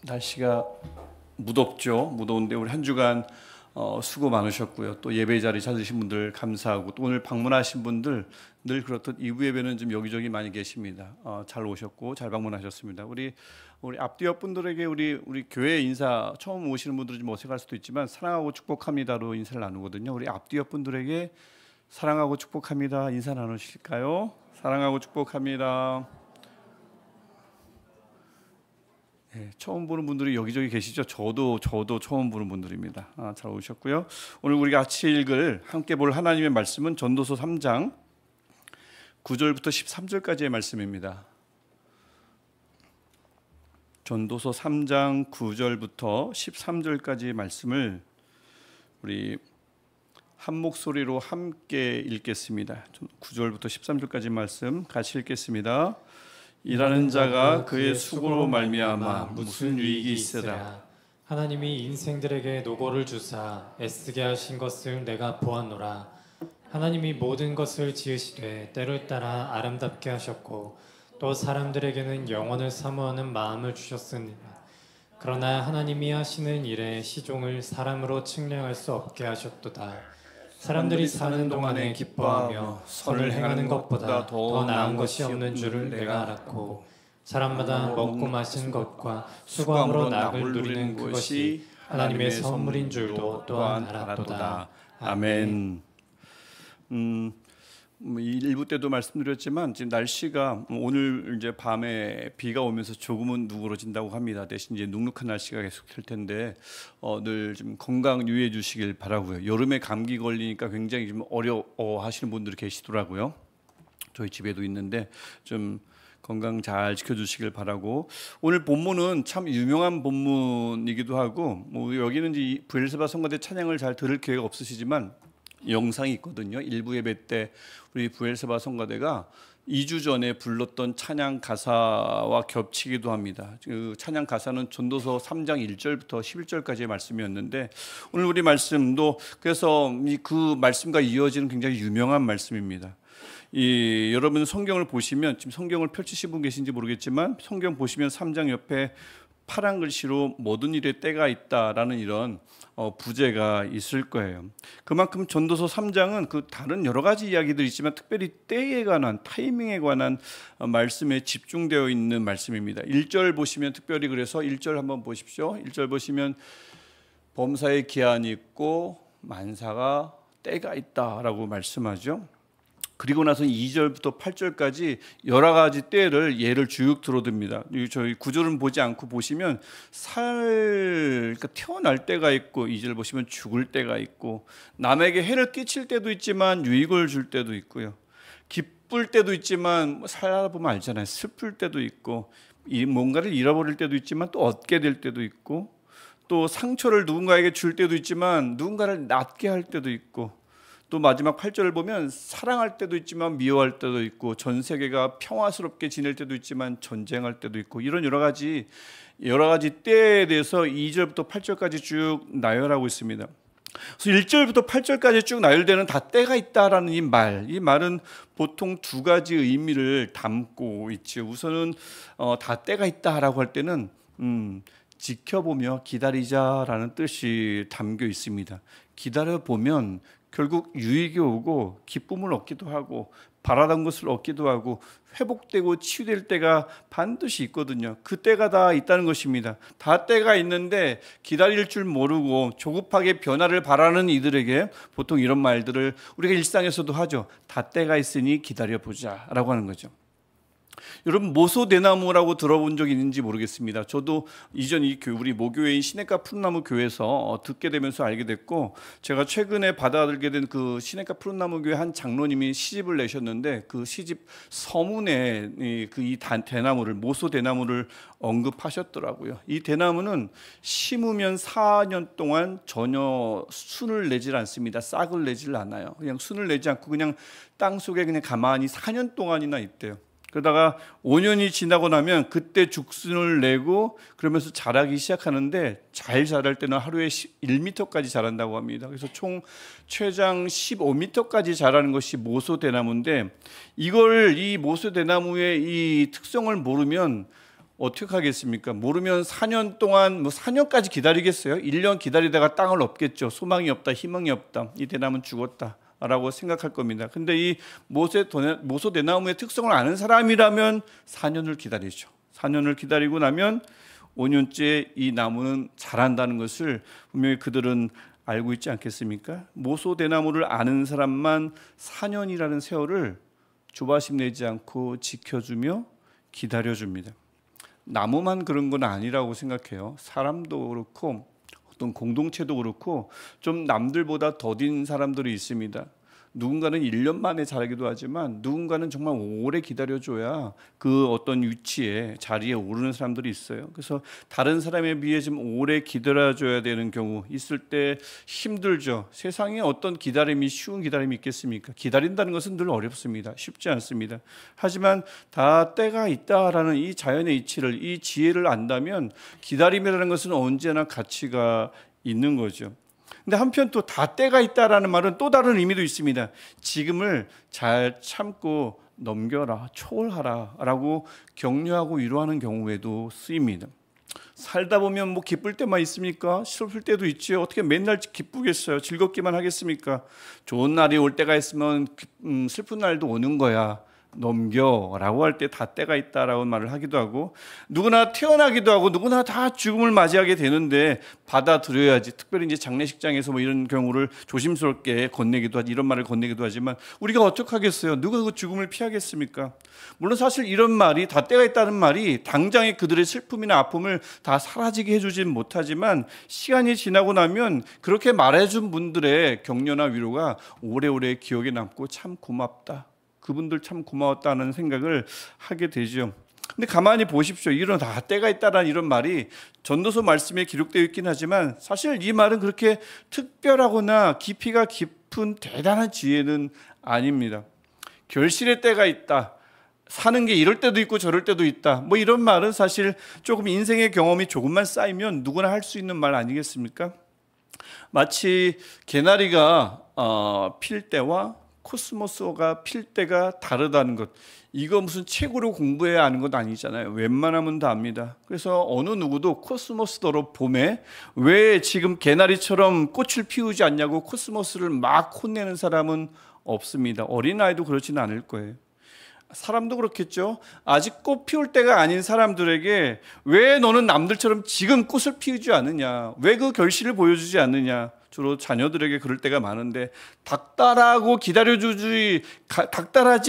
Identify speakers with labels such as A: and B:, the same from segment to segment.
A: 날씨가 무덥죠. 무더운데 우리 한 주간 수고 많으셨고요. 또 예배 자리 찾으신 분들 감사하고, 또 오늘 방문하신 분들 늘 그렇듯 이부 예배는 좀 여기저기 많이 계십니다. 잘 오셨고 잘 방문하셨습니다. 우리 앞뒤 옆 분들에게 우리 교회 인사, 처음 오시는 분들은 좀 어색할 수도 있지만 사랑하고 축복합니다로 인사를 나누거든요. 우리 앞뒤 옆 분들에게 사랑하고 축복합니다 인사 나누실까요? 사랑하고 축복합니다. 네, 처음 보는 분들이 여기저기 계시죠. 저도 처음 보는 분들입니다. 잘 오셨고요. 오늘 우리가 같이 함께 볼 하나님의 말씀은 전도서 3장 9절부터 13절까지의 말씀입니다. 전도서 3장 9절부터 13절까지의 말씀을 우리 한 목소리로 함께 읽겠습니다. 9절부터 13절까지 말씀 같이 읽겠습니다. 일하는 자가 그의 수고로 말미암아 무슨 유익이 있으랴.
B: 하나님이 인생들에게 노고를 주사 애쓰게 하신 것을 내가 보았노라. 하나님이 모든 것을 지으시되 때를 따라 아름답게 하셨고 또 사람들에게는 영원을 사모하는 마음을 주셨으니, 그러나 하나님이 하시는 일에 시종을 사람으로 측량할 수 없게 하셨도다. 사람들이 사는 동안에 기뻐하며 선을 행하는 것보다 더 나은 것이 없는 줄을 내가 알았고, 사람마다 먹고 마시는 것과 수고함으로 낙을 누리는 그것이 하나님의 선물인 줄도 또한 알았도다.
A: 아멘. 일부 때도 말씀드렸지만 지금 날씨가 오늘 이제 밤에 비가 오면서 조금은 누그러진다고 합니다. 대신 이제 눅눅한 날씨가 계속될 텐데 늘 좀 건강 유의해 주시길 바라고요. 여름에 감기 걸리니까 굉장히 좀 어려워하시는 분들이 계시더라고요. 저희 집에도 있는데 좀 건강 잘 지켜주시길 바라고, 오늘 본문은 참 유명한 본문이기도 하고, 여기는 이제 부엘세바 성가대 찬양을 잘 들을 기회가 없으시지만 영상이 있거든요. 일부 예배 때 우리 부엘세바 성가대가 2주 전에 불렀던 찬양 가사와 겹치기도 합니다. 그 찬양 가사는 전도서 3장 1절부터 11절까지의 말씀이었는데, 오늘 우리 말씀도 그래서 그 말씀과 이어지는 굉장히 유명한 말씀입니다. 여러분 성경을 보시면, 지금 성경을 펼치신 분 계신지 모르겠지만 성경 보시면 3장 옆에 파란 글씨로 모든 일에 때가 있다라는 이런 부제가 있을 거예요. 그만큼 전도서 3장은 그 다른 여러 가지 이야기들이 있지만 특별히 때에 관한, 타이밍에 관한 말씀에 집중되어 있는 말씀입니다. 1절 보시면 특별히, 그래서 1절 한번 보십시오. 1절 보시면 범사에 기한이 있고 만사가 때가 있다라고 말씀하죠. 그리고 나서 2절부터 8절까지 여러 가지 때를 예를 쭉 들어듭니다. 저희 구절은 보지 않고 보시면 그러니까 태어날 때가 있고, 2절 보시면 죽을 때가 있고, 남에게 해를 끼칠 때도 있지만 유익을 줄 때도 있고요. 기쁠 때도 있지만 살아보면 알잖아요. 슬플 때도 있고, 뭔가를 잃어버릴 때도 있지만 또 얻게 될 때도 있고, 또 상처를 누군가에게 줄 때도 있지만 누군가를 낫게 할 때도 있고, 또 마지막 8절을 보면 사랑할 때도 있지만 미워할 때도 있고, 전 세계가 평화스럽게 지낼 때도 있지만 전쟁할 때도 있고, 이런 여러 가지 때에 대해서 2절부터 8절까지 쭉 나열하고 있습니다. 그래서 1절부터 8절까지 쭉 나열되는 다 때가 있다라는 이 말은 보통 두 가지 의미를 담고 있죠. 우선은 다 때가 있다라고 할 때는 지켜보며 기다리자라는 뜻이 담겨 있습니다. 기다려보면 결국 유익이 오고 기쁨을 얻기도 하고 바라던 것을 얻기도 하고 회복되고 치유될 때가 반드시 있거든요. 그 때가 다 있다는 것입니다. 다 때가 있는데 기다릴 줄 모르고 조급하게 변화를 바라는 이들에게 보통 이런 말들을 우리가 일상에서도 하죠. 다 때가 있으니 기다려보자 라고 하는 거죠. 여러분, 모소대나무라고 들어본 적 있는지 모르겠습니다. 저도 이전 우리 모교회인 시냇가 푸른나무 교회에서 듣게 되면서 알게 됐고, 제가 최근에 받아들게 된 그 시냇가 푸른나무 교회 한 장로님이 시집을 내셨는데, 그 시집 서문에 이 대나무를, 모소대나무를 언급하셨더라고요. 이 대나무는 심으면 4년 동안 전혀 순을 내질 않습니다. 싹을 내질 않아요. 그냥 순을 내지 않고 그냥 땅 속에 그냥 가만히 4년 동안이나 있대요. 그러다가 5년이 지나고 나면 그때 죽순을 내고 그러면서 자라기 시작하는데, 잘 자랄 때는 하루에 1m까지 자란다고 합니다. 그래서 총 최장 15m까지 자라는 것이 모소대나무인데, 이 모소대나무의 이 특성을 모르면 어떻게 하겠습니까? 모르면 4년 동안 4년까지 기다리겠어요? 1년 기다리다가 땅을 얻겠죠. 소망이 없다, 희망이 없다, 이 대나무는 죽었다 라고 생각할 겁니다. 근데 이 모소 대나무의 특성을 아는 사람이라면 4년을 기다리죠. 4년을 기다리고 나면 5년째 이 나무는 자란다는 것을 분명히 그들은 알고 있지 않겠습니까? 모소 대나무를 아는 사람만 4년이라는 세월을 조바심 내지 않고 지켜주며 기다려줍니다. 나무만 그런 건 아니라고 생각해요. 사람도 그렇고 어떤 공동체도 그렇고 좀 남들보다 더딘 사람들이 있습니다. 누군가는 1년 만에 자라기도 하지만 누군가는 정말 오래 기다려줘야 그 어떤 위치에 자리에 오르는 사람들이 있어요. 그래서 다른 사람에 비해 좀 오래 기다려줘야 되는 경우 있을 때 힘들죠. 세상에 어떤 기다림이 쉬운 기다림이 있겠습니까? 기다린다는 것은 늘 어렵습니다. 쉽지 않습니다. 하지만 다 때가 있다라는 이 자연의 이치를, 이 지혜를 안다면 기다림이라는 것은 언제나 가치가 있는 거죠. 근데 한편 또 다 때가 있다라는 말은 또 다른 의미도 있습니다. 지금을 잘 참고 넘겨라, 초월하라 라고 격려하고 위로하는 경우에도 쓰입니다. 살다 보면 기쁠 때만 있습니까? 슬플 때도 있지요. 어떻게 맨날 기쁘겠어요? 즐겁기만 하겠습니까? 좋은 날이 올 때가 있으면 슬픈 날도 오는 거야. 넘겨라고 할 때 다 때가 있다라고 말을 하기도 하고, 누구나 태어나기도 하고 누구나 다 죽음을 맞이하게 되는데 받아들여야지. 특별히 이제 장례식장에서 이런 경우를 조심스럽게 건네기도 하지, 이런 말을 건네기도 하지만 우리가 어떻게 하겠어요? 누가 그 죽음을 피하겠습니까? 물론 사실 이런 말이, 다 때가 있다는 말이 당장에 그들의 슬픔이나 아픔을 다 사라지게 해주진 못하지만 시간이 지나고 나면 그렇게 말해준 분들의 격려나 위로가 오래오래 기억에 남고 참 고맙다, 그분들 참 고마웠다는 생각을 하게 되죠. 근데 가만히 보십시오. 이런 다 때가 있다라는 이런 말이 전도서 말씀에 기록되어 있긴 하지만 사실 이 말은 그렇게 특별하거나 깊이가 깊은 대단한 지혜는 아닙니다. 결실의 때가 있다, 사는 게 이럴 때도 있고 저럴 때도 있다, 이런 말은 사실 조금 인생의 경험이 조금만 쌓이면 누구나 할 수 있는 말 아니겠습니까? 마치 개나리가 필 때와 코스모스가 필 때가 다르다는 것, 이거 무슨 책으로 공부해야 아는 것 아니잖아요. 웬만하면 다 압니다. 그래서 어느 누구도 코스모스더러 봄에 왜 지금 개나리처럼 꽃을 피우지 않냐고 코스모스를 막 혼내는 사람은 없습니다. 어린아이도 그렇지는 않을 거예요. 사람도 그렇겠죠. 아직 꽃 피울 때가 아닌 사람들에게 왜 너는 남들처럼 지금 꽃을 피우지 않느냐, 왜 그 결실을 보여주지 않느냐, 주로 자녀들에게 그럴 때가 많은데 닥달하지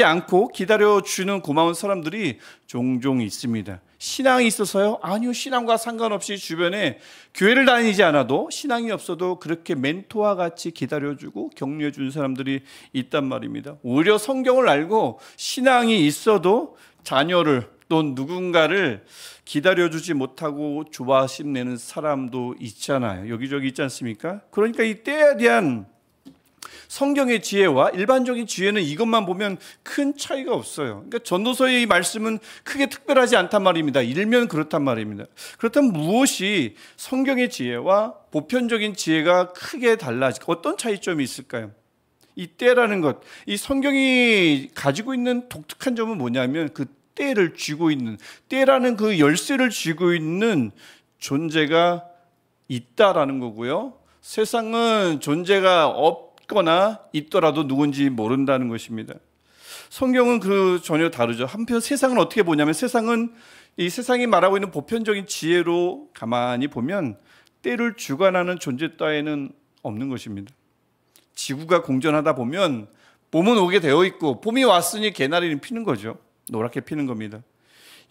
A: 않고 기다려주는 고마운 사람들이 종종 있습니다. 신앙이 있어서요? 아니요. 신앙과 상관없이 주변에 교회를 다니지 않아도, 신앙이 없어도 그렇게 멘토와 같이 기다려주고 격려해 주는 사람들이 있단 말입니다. 오히려 성경을 알고 신앙이 있어도 자녀를 또 누군가를 기다려주지 못하고 조바심 내는 사람도 있잖아요. 여기저기 있지 않습니까? 그러니까 이 때에 대한 성경의 지혜와 일반적인 지혜는 이것만 보면 큰 차이가 없어요. 그러니까 전도서의 이 말씀은 크게 특별하지 않단 말입니다. 일면 그렇단 말입니다. 그렇다면 무엇이 성경의 지혜와 보편적인 지혜가 크게 달라질까? 어떤 차이점이 있을까요? 이 때라는 것, 이 성경이 가지고 있는 독특한 점은 뭐냐면 그 때를 쥐고 있는, 때라는 그 열쇠를 쥐고 있는 존재가 있다라는 거고요. 세상은 존재가 없거나 있더라도 누군지 모른다는 것입니다. 성경은 전혀 다르죠. 한편 세상은 어떻게 보냐면, 세상은 이 세상이 말하고 있는 보편적인 지혜로 가만히 보면 때를 주관하는 존재 따위는 없는 것입니다. 지구가 공전하다 보면 봄은 오게 되어 있고, 봄이 왔으니 개나리는 피는 거죠. 노랗게 피는 겁니다.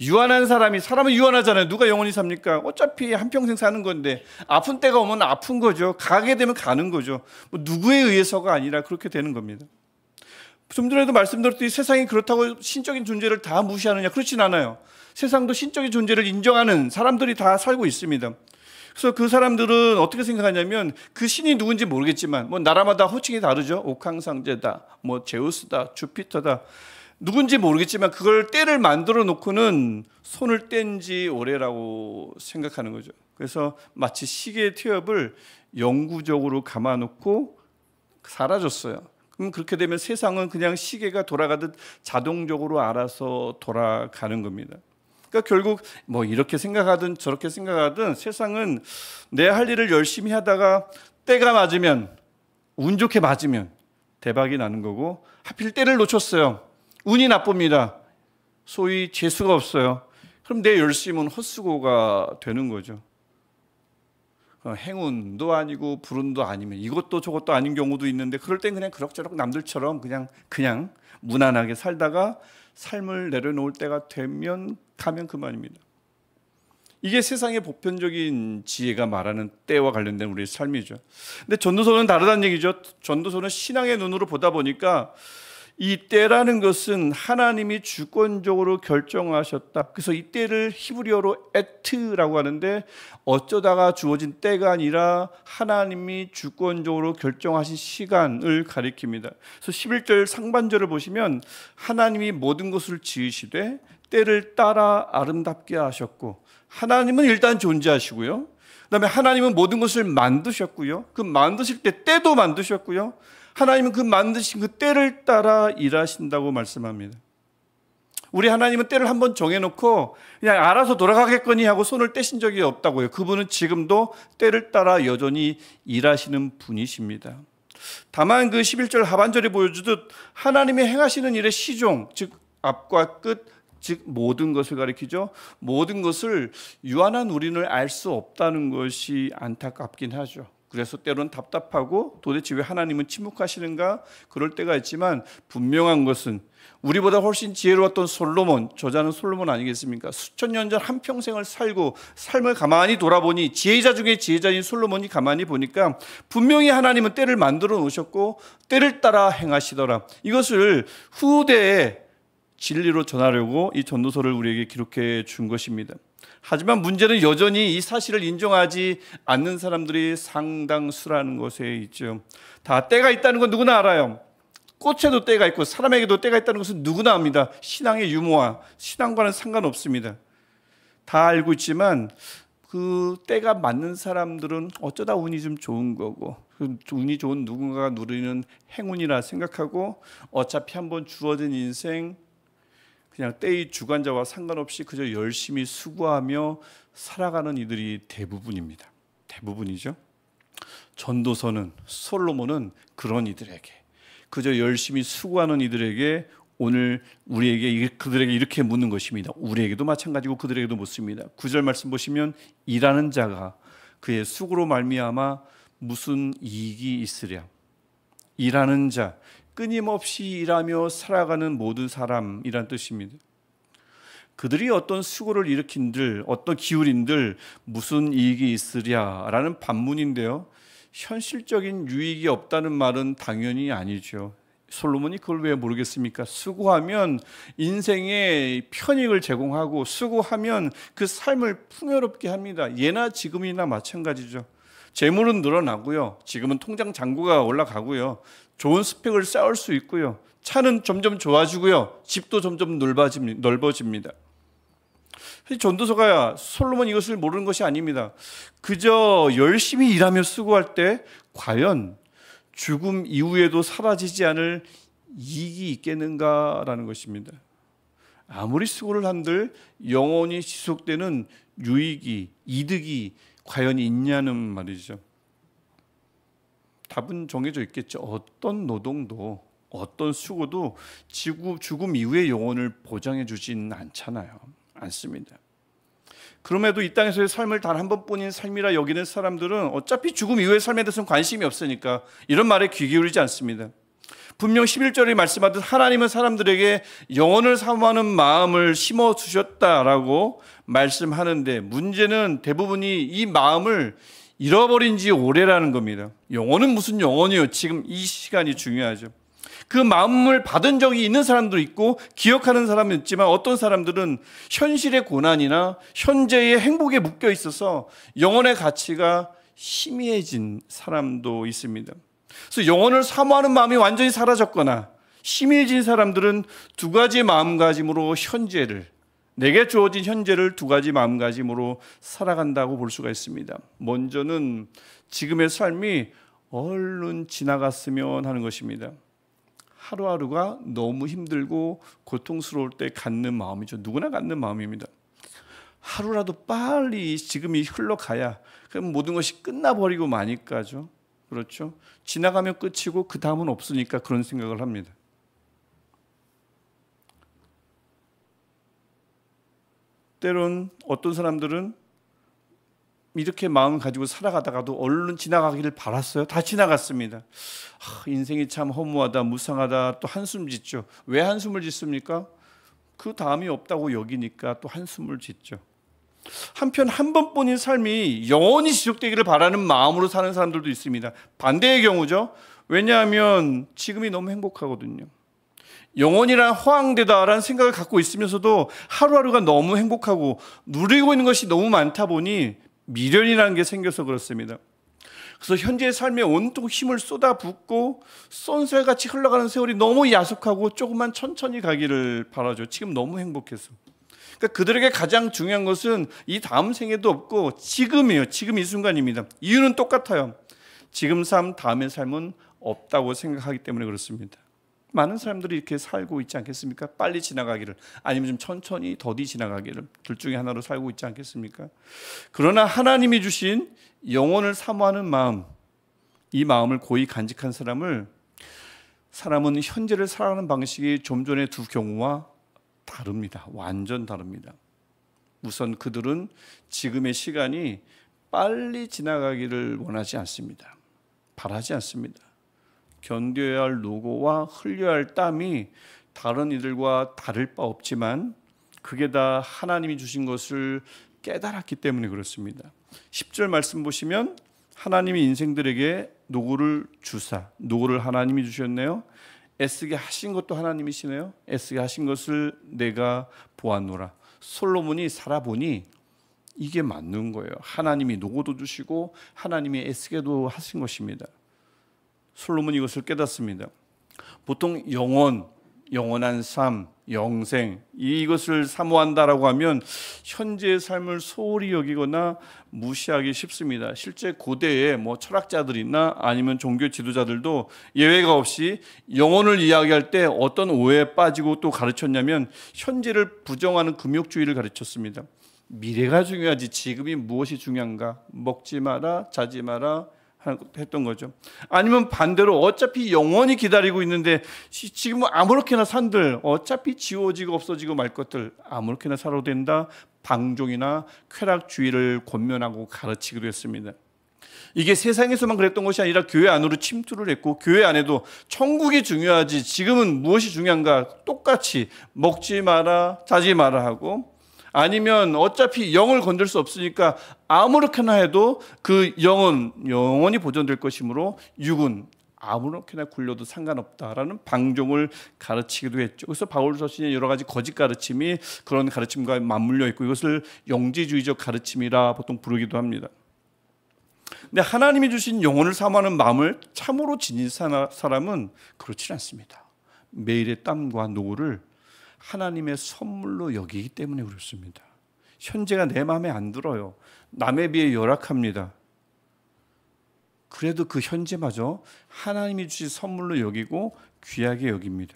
A: 유한한 사람은 유한하잖아요. 누가 영원히 삽니까? 어차피 한평생 사는 건데 아픈 때가 오면 아픈 거죠. 가게 되면 가는 거죠. 누구에 의해서가 아니라 그렇게 되는 겁니다. 좀 전에도 말씀드렸듯이 세상이 그렇다고 신적인 존재를 다 무시하느냐? 그렇진 않아요. 세상도 신적인 존재를 인정하는 사람들이 다 살고 있습니다. 그래서 그 사람들은 어떻게 생각하냐면, 그 신이 누군지 모르겠지만 나라마다 호칭이 다르죠. 옥황상제다, 제우스다, 주피터다, 누군지 모르겠지만 그걸 때를 만들어 놓고는 손을 뗀 지 오래라고 생각하는 거죠. 그래서 마치 시계의 태엽을 영구적으로 감아놓고 사라졌어요. 그럼 그렇게 되면 세상은 그냥 시계가 돌아가듯 자동적으로 알아서 돌아가는 겁니다. 그러니까 결국 뭐 이렇게 생각하든 저렇게 생각하든 세상은 내 할 일을 열심히 하다가 때가 맞으면, 운 좋게 맞으면 대박이 나는 거고, 하필 때를 놓쳤어요. 운이 나쁩니다. 소위 재수가 없어요. 그럼 내 열심은 헛수고가 되는 거죠. 행운도 아니고 불운도 아니면 이것도 저것도 아닌 경우도 있는데, 그럴 땐 그냥 그럭저럭 남들처럼 그냥 무난하게 살다가 삶을 내려놓을 때가 되면 가면 그만입니다. 이게 세상의 보편적인 지혜가 말하는 때와 관련된 우리의 삶이죠. 근데 전도서는 다르다는 얘기죠. 전도서는 신앙의 눈으로 보다 보니까 이 때라는 것은 하나님이 주권적으로 결정하셨다. 그래서 이 때를 히브리어로 에트라고 하는데, 어쩌다가 주어진 때가 아니라 하나님이 주권적으로 결정하신 시간을 가리킵니다. 그래서 11절 상반절을 보시면 하나님이 모든 것을 지으시되 때를 따라 아름답게 하셨고, 하나님은 일단 존재하시고요, 그 다음에 하나님은 모든 것을 만드셨고요, 그 만드실 때 때도 만드셨고요, 하나님은 그 만드신 그 때를 따라 일하신다고 말씀합니다. 우리 하나님은 때를 한번 정해놓고 그냥 알아서 돌아가겠거니 하고 손을 떼신 적이 없다고요. 그분은 지금도 때를 따라 여전히 일하시는 분이십니다. 다만 그 11절 하반절에 보여주듯 하나님의 행하시는 일의 시종, 즉 앞과 끝, 즉 모든 것을 가리키죠. 모든 것을 유한한 우리는 알 수 없다는 것이 안타깝긴 하죠. 그래서 때로는 답답하고 도대체 왜 하나님은 침묵하시는가 그럴 때가 있지만, 분명한 것은 우리보다 훨씬 지혜로웠던 솔로몬, 저자는 솔로몬 아니겠습니까? 수천 년 전 한평생을 살고 삶을 가만히 돌아보니, 지혜자 중에 지혜자인 솔로몬이 가만히 보니까 분명히 하나님은 때를 만들어 놓으셨고 때를 따라 행하시더라. 이것을 후대에 진리로 전하려고 이 전도서를 우리에게 기록해 준 것입니다. 하지만 문제는 여전히 이 사실을 인정하지 않는 사람들이 상당수라는 것에 있죠. 다 때가 있다는 건 누구나 알아요. 꽃에도 때가 있고 사람에게도 때가 있다는 것은 누구나 압니다. 신앙의 유무와 신앙과는 상관없습니다. 다 알고 있지만 그 때가 맞는 사람들은 어쩌다 운이 좀 좋은 거고, 그 운이 좋은 누군가가 누리는 행운이라 생각하고 어차피 한번 주어진 인생 그냥 때의 주관자와 상관없이 그저 열심히 수고하며 살아가는 이들이 대부분입니다. 대부분이죠. 전도서는, 솔로몬은 그런 이들에게, 그저 열심히 수고하는 이들에게 오늘 그들에게 이렇게 묻는 것입니다. 우리에게도 마찬가지고 그들에게도 묻습니다. 9절 말씀 보시면 일하는 자가 그의 수고로 말미암아 무슨 이익이 있으랴. 일하는 자, 끊임없이 일하며 살아가는 모든 사람이란 뜻입니다. 그들이 어떤 수고를 일으킨들, 어떤 기울인들 무슨 이익이 있으랴라는 반문인데요, 현실적인 유익이 없다는 말은 당연히 아니죠. 솔로몬이 그걸 왜 모르겠습니까? 수고하면 인생에 편익을 제공하고, 수고하면 그 삶을 풍요롭게 합니다. 예나 지금이나 마찬가지죠. 재물은 늘어나고요, 지금은 통장 잔고가 올라가고요, 좋은 스펙을 쌓을 수 있고요, 차는 점점 좋아지고요, 집도 점점 넓어집니다. 전도서가 솔로몬 이것을 모르는 것이 아닙니다. 그저 열심히 일하며 수고할 때 과연 죽음 이후에도 사라지지 않을 이익이 있겠는가라는 것입니다. 아무리 수고를 한들 영원히 지속되는 유익이, 이득이 과연 있냐는 말이죠. 답은 정해져 있겠죠. 어떤 노동도, 어떤 수고도 죽음 이후의 영혼을 보장해 주진 않습니다. 그럼에도 이 땅에서의 삶을 단 한 번뿐인 삶이라 여기는 사람들은 어차피 죽음 이후의 삶에 대해서는 관심이 없으니까 이런 말에 귀 기울이지 않습니다. 분명 11절에 말씀하듯 하나님은 사람들에게 영혼을 사모하는 마음을 심어주셨다라고 말씀하는데, 문제는 대부분이 이 마음을 잃어버린 지 오래라는 겁니다. 영혼은 무슨 영혼이요? 지금 이 시간이 중요하죠. 그 마음을 받은 적이 있는 사람도 있고 기억하는 사람은 있지만, 어떤 사람들은 현실의 고난이나 현재의 행복에 묶여 있어서 영혼의 가치가 희미해진 사람도 있습니다. 그래서 영혼을 사모하는 마음이 완전히 사라졌거나 희미해진 사람들은 두 가지 마음가짐으로 내게 주어진 현재를 두 가지 마음가짐으로 살아간다고 볼 수가 있습니다. 먼저는 지금의 삶이 얼른 지나갔으면 하는 것입니다. 하루하루가 너무 힘들고 고통스러울 때 갖는 마음이죠. 누구나 갖는 마음입니다. 하루라도 빨리 지금이 흘러가야 그럼 모든 것이 끝나버리고 마니까죠. 그렇죠? 지나가면 끝이고 그 다음은 없으니까 그런 생각을 합니다. 때론 어떤 사람들은 이렇게 마음을 가지고 살아가다가도 얼른 지나가기를 바랐어요. 다 지나갔습니다. 인생이 참 허무하다, 무상하다, 또 한숨 짓죠. 왜 한숨을 짓습니까? 그 다음이 없다고 여기니까 또 한숨을 짓죠. 한편 한 번뿐인 삶이 영원히 지속되기를 바라는 마음으로 사는 사람들도 있습니다. 반대의 경우죠. 왜냐하면 지금이 너무 행복하거든요. 영원이란 허황되다라는 생각을 갖고 있으면서도 하루하루가 너무 행복하고 누리고 있는 것이 너무 많다 보니 미련이라는 게 생겨서 그렇습니다. 그래서 현재의 삶에 온통 힘을 쏟아붓고 쏜살같이 흘러가는 세월이 너무 야속하고 조금만 천천히 가기를 바라죠. 지금 너무 행복해서. 그러니까 그들에게 가장 중요한 것은 이 다음 생에도 없고 지금이에요. 지금 이 순간입니다. 이유는 똑같아요. 지금 삶, 다음의 삶은 없다고 생각하기 때문에 그렇습니다. 많은 사람들이 이렇게 살고 있지 않겠습니까? 빨리 지나가기를, 아니면 좀 천천히 더디 지나가기를, 둘 중에 하나로 살고 있지 않겠습니까? 그러나 하나님이 주신 영혼을 사모하는 마음, 이 마음을 고이 간직한 사람은 현재를 살아가는 방식이 좀 전의 두 경우와 다릅니다. 완전 다릅니다. 우선 그들은 지금의 시간이 빨리 지나가기를 원하지 않습니다. 바라지 않습니다. 견뎌야 할 노고와 흘려야 할 땀이 다른 이들과 다를 바 없지만 그게 다 하나님이 주신 것을 깨달았기 때문에 그렇습니다. 10절 말씀 보시면 하나님이 인생들에게 노고를 주사, 노고를 하나님이 주셨네요. 애쓰게 하신 것도 하나님이시네요. 애쓰게 하신 것을 내가 보았노라. 솔로몬이 살아보니 이게 맞는 거예요. 하나님이 노고도 주시고 하나님이 애쓰게도 하신 것입니다. 솔로몬이 이것을 깨닫습니다. 보통 영원한 삶, 영생 이것을 사모한다라고 하면 현재의 삶을 소홀히 여기거나 무시하기 쉽습니다. 실제 고대에 철학자들이나 아니면 종교 지도자들도 예외가 없이 영혼을 이야기할 때 어떤 오해에 빠지고 또 가르쳤냐면 현재를 부정하는 금욕주의를 가르쳤습니다. 미래가 중요하지 지금이 무엇이 중요한가? 먹지 마라, 자지 마라 했던 거죠. 아니면 반대로 어차피 영원히 기다리고 있는데 지금 아무렇게나 산들 어차피 지워지고 없어지고 말 것들 아무렇게나 살아도 된다. 방종이나 쾌락주의를 권면하고 가르치기도 했습니다. 이게 세상에서만 그랬던 것이 아니라 교회 안으로 침투를 했고 교회 안에도 천국이 중요하지 지금은 무엇이 중요한가 똑같이 먹지 마라 자지 마라 하고 아니면 어차피 영을 건들 수 없으니까 아무렇게나 해도 그 영은 영원히 보존될 것이므로 육은 아무렇게나 굴려도 상관없다라는 방종을 가르치기도 했죠. 그래서 바울 서신의 여러 가지 거짓 가르침이 그런 가르침과 맞물려 있고 이것을 영지주의적 가르침이라 보통 부르기도 합니다. 근데 하나님이 주신 영혼을 사모하는 마음을 참으로 지닌 사람은 그렇지 않습니다. 매일의 땀과 노고를 하나님의 선물로 여기기 때문에 그렇습니다. 현재가 내 마음에 안 들어요. 남에 비해 열악합니다. 그래도 그 현재마저 하나님이 주신 선물로 여기고 귀하게 여깁니다.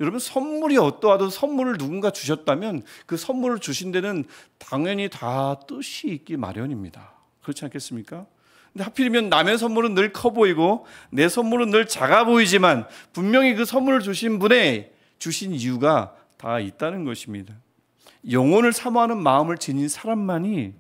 A: 여러분 선물이 어떠하든 선물을 누군가 주셨다면 그 선물을 주신 데는 당연히 다 뜻이 있기 마련입니다. 그렇지 않겠습니까? 근데 하필이면 남의 선물은 늘 커 보이고 내 선물은 늘 작아 보이지만 분명히 그 선물을 주신 분의 주신 이유가 다 있다는 것입니다. 영혼을 사모하는 마음을 지닌 사람만이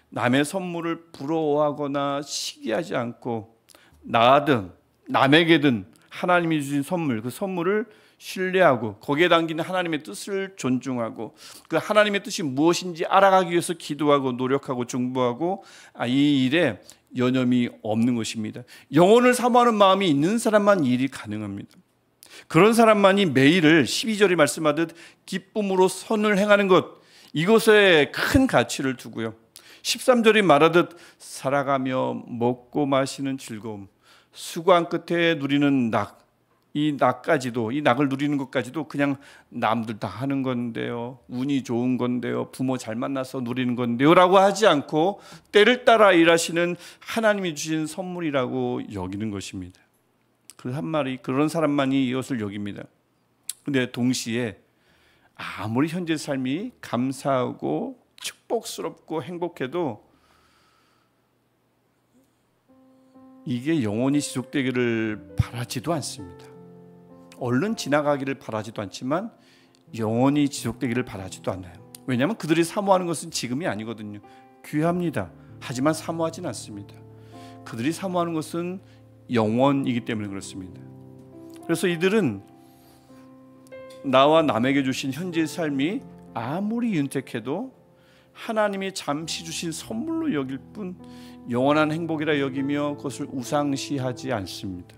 A: 남의 선물을 부러워하거나 시기하지 않고 나든 남에게든 하나님이 주신 선물, 그 선물을 신뢰하고 거기에 담긴 하나님의 뜻을 존중하고 그 하나님의 뜻이 무엇인지 알아가기 위해서 기도하고 노력하고 중보하고 이 일에 여념이 없는 것입니다. 영혼을 사모하는 마음이 있는 사람만 이 일이 가능합니다. 그런 사람만이 매일을 12절이 말씀하듯 기쁨으로 선을 행하는 것 이것에 큰 가치를 두고요. 13절이 말하듯 살아가며 먹고 마시는 즐거움 수고한 끝에 누리는 낙 이 낙까지도 이 낙을 누리는 것까지도 그냥 남들 다 하는 건데요. 운이 좋은 건데요. 부모 잘 만나서 누리는 건데요. 라고 하지 않고 때를 따라 일하시는 하나님이 주신 선물이라고 여기는 것입니다. 그런 사람만이 이것을 여깁니다. 그런데 동시에 아무리 현재 삶이 감사하고 축복스럽고 행복해도 이게 영원히 지속되기를 바라지도 않습니다. 얼른 지나가기를 바라지도 않지만 영원히 지속되기를 바라지도 않아요. 왜냐하면 그들이 사모하는 것은 지금이 아니거든요. 귀합니다. 하지만 사모하진 않습니다. 그들이 사모하는 것은 영원이기 때문에 그렇습니다. 그래서 이들은 나와 남에게 주신 현재의 삶이 아무리 윤택해도 하나님이 잠시 주신 선물로 여길 뿐 영원한 행복이라 여기며 그것을 우상시하지 않습니다.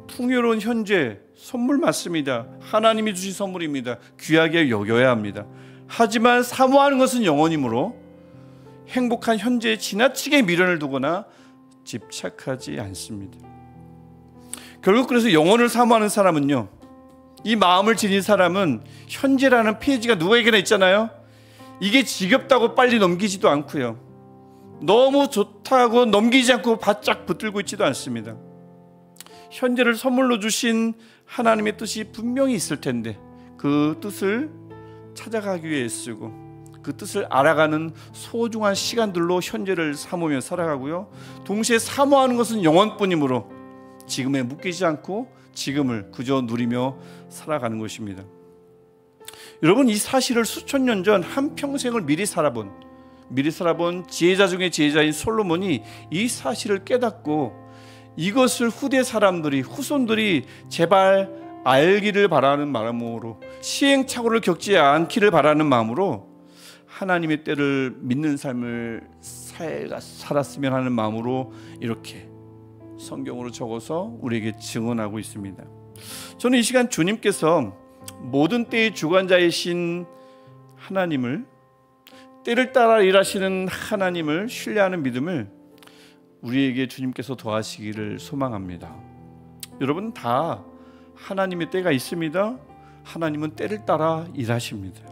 A: 풍요로운 현재 선물 맞습니다. 하나님이 주신 선물입니다. 귀하게 여겨야 합니다. 하지만 사모하는 것은 영원이므로 행복한 현재에 지나치게 미련을 두거나 집착하지 않습니다. 결국 그래서 영원을 사모하는 사람은요, 이 마음을 지닌 사람은 현재라는 페이지가 누구에게나 있잖아요. 이게 지겹다고 빨리 넘기지도 않고요, 너무 좋다고 넘기지 않고 바짝 붙들고 있지도 않습니다. 현재를 선물로 주신 하나님의 뜻이 분명히 있을 텐데 그 뜻을 찾아가기 위해 쓰고 그 뜻을 알아가는 소중한 시간들로 현재를 사모며 살아가고요, 동시에 사모하는 것은 영원뿐이므로 지금에 묶이지 않고 지금을 그저 누리며 살아가는 것입니다. 여러분, 이 사실을 수천 년 전 한평생을 미리 살아본 지혜자 중에 지혜자인 솔로몬이 이 사실을 깨닫고 이것을 후대 사람들이, 후손들이 제발 알기를 바라는 마음으로, 시행착오를 겪지 않기를 바라는 마음으로 하나님의 때를 믿는 삶을 살았으면 하는 마음으로 이렇게 성경으로 적어서 우리에게 증언하고 있습니다. 저는 이 시간 주님께서 모든 때의 주관자이신 하나님을, 때를 따라 일하시는 하나님을 신뢰하는 믿음을 우리에게 주님께서 더하시기를 소망합니다. 여러분, 다 하나님의 때가 있습니다. 하나님은 때를 따라 일하십니다.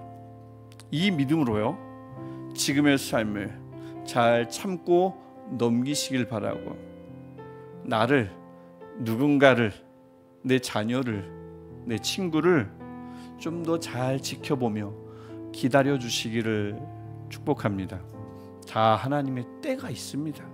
A: 이 믿음으로요, 지금의 삶을 잘 참고 넘기시길 바라고, 나를, 누군가를, 내 자녀를, 내 친구를 좀 더 잘 지켜보며 기다려 주시기를 축복합니다. 다 하나님의 때가 있습니다.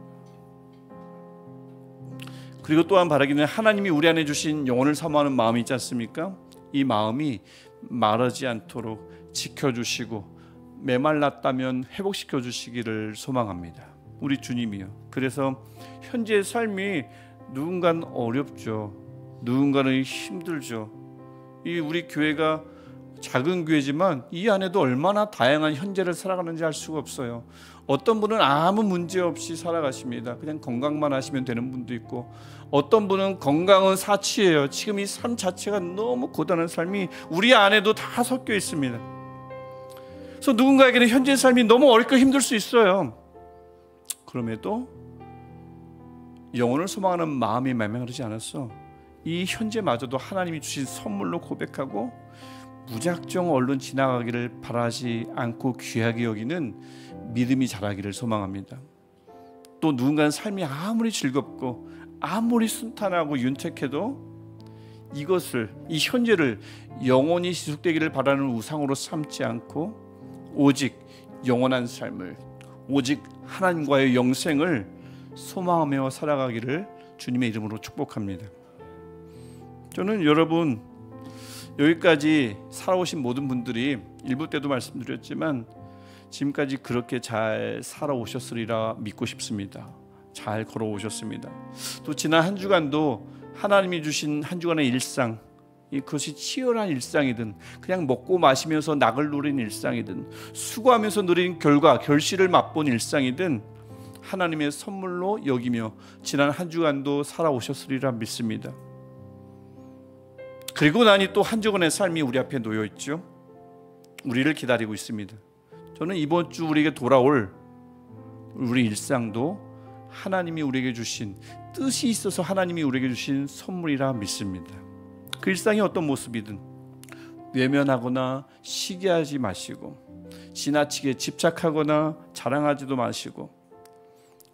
A: 그리고 또한 바라기는 하나님이 우리 안에 주신 영혼을 사모하는 마음이 있지 않습니까? 이 마음이 마르지 않도록 지켜주시고 메말랐다면 회복시켜 주시기를 소망합니다. 우리 주님이요. 그래서 현재의 삶이 누군가는 어렵죠. 누군가는 힘들죠. 이 우리 교회가 작은 교회지만 이 안에도 얼마나 다양한 현재를 살아가는지 알 수가 없어요. 어떤 분은 아무 문제 없이 살아가십니다. 그냥 건강만 하시면 되는 분도 있고, 어떤 분은 건강은 사치예요. 지금 이 삶 자체가 너무 고단한 삶이 우리 안에도 다 섞여 있습니다. 그래서 누군가에게는 현재의 삶이 너무 어렵고 힘들 수 있어요. 그럼에도 영혼을 소망하는 마음이 맹맹하지 않았어. 이 현재마저도 하나님이 주신 선물로 고백하고 무작정 얼른 지나가기를 바라지 않고 귀하게 여기는 믿음이 자라기를 소망합니다. 또 누군가는 삶이 아무리 즐겁고 아무리 순탄하고 윤택해도 이것을, 이 현재를 영원히 지속되기를 바라는 우상으로 삼지 않고 오직 영원한 삶을, 오직 하나님과의 영생을 소망하며 살아가기를 주님의 이름으로 축복합니다. 저는 여러분, 여기까지 살아오신 모든 분들이 일부 때도 말씀드렸지만 지금까지 그렇게 잘 살아오셨으리라 믿고 싶습니다. 잘 걸어오셨습니다. 또 지난 한 주간도 하나님이 주신 한 주간의 일상, 그것이 치열한 일상이든 그냥 먹고 마시면서 낙을 누린 일상이든 수고하면서 누린 결과, 결실을 맛본 일상이든 하나님의 선물로 여기며 지난 한 주간도 살아오셨으리라 믿습니다. 그리고 나니 또 한 주간의 삶이 우리 앞에 놓여 있죠. 우리를 기다리고 있습니다. 저는 이번 주 우리에게 돌아올 우리 일상도 하나님이 우리에게 주신, 뜻이 있어서 하나님이 우리에게 주신 선물이라 믿습니다. 그 일상이 어떤 모습이든 외면하거나 시기하지 마시고, 지나치게 집착하거나 자랑하지도 마시고,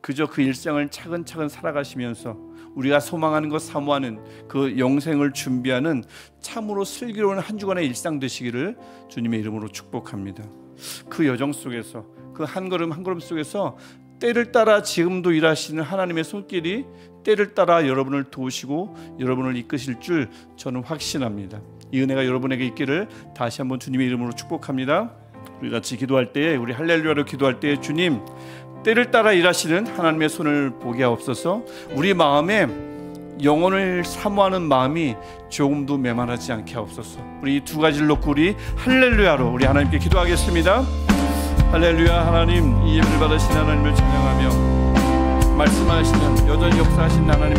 A: 그저 그 일상을 차근차근 살아가시면서 우리가 소망하는 것, 사모하는 그 영생을 준비하는 참으로 슬기로운 한 주간의 일상 되시기를 주님의 이름으로 축복합니다. 그 여정 속에서 그 한 걸음 한 걸음 속에서 때를 따라 지금도 일하시는 하나님의 손길이 때를 따라 여러분을 도우시고 여러분을 이끄실 줄 저는 확신합니다. 이 은혜가 여러분에게 있기를 다시 한번 주님의 이름으로 축복합니다. 우리 같이 기도할 때에, 우리 할렐루야로 기도할 때에, 주님, 때를 따라 일하시는 하나님의 손을 보게 하옵소서. 우리 마음에 영혼을 사모하는 마음이 조금도 메마르지 않게 하옵소서. 우리 이 두 가지를 놓고 우리 할렐루야로 우리 하나님께 기도하겠습니다. 할렐루야. 하나님, 이 예배를 받으신 하나님을 찬양하며 말씀하시는, 여전히 역사하신 하나님의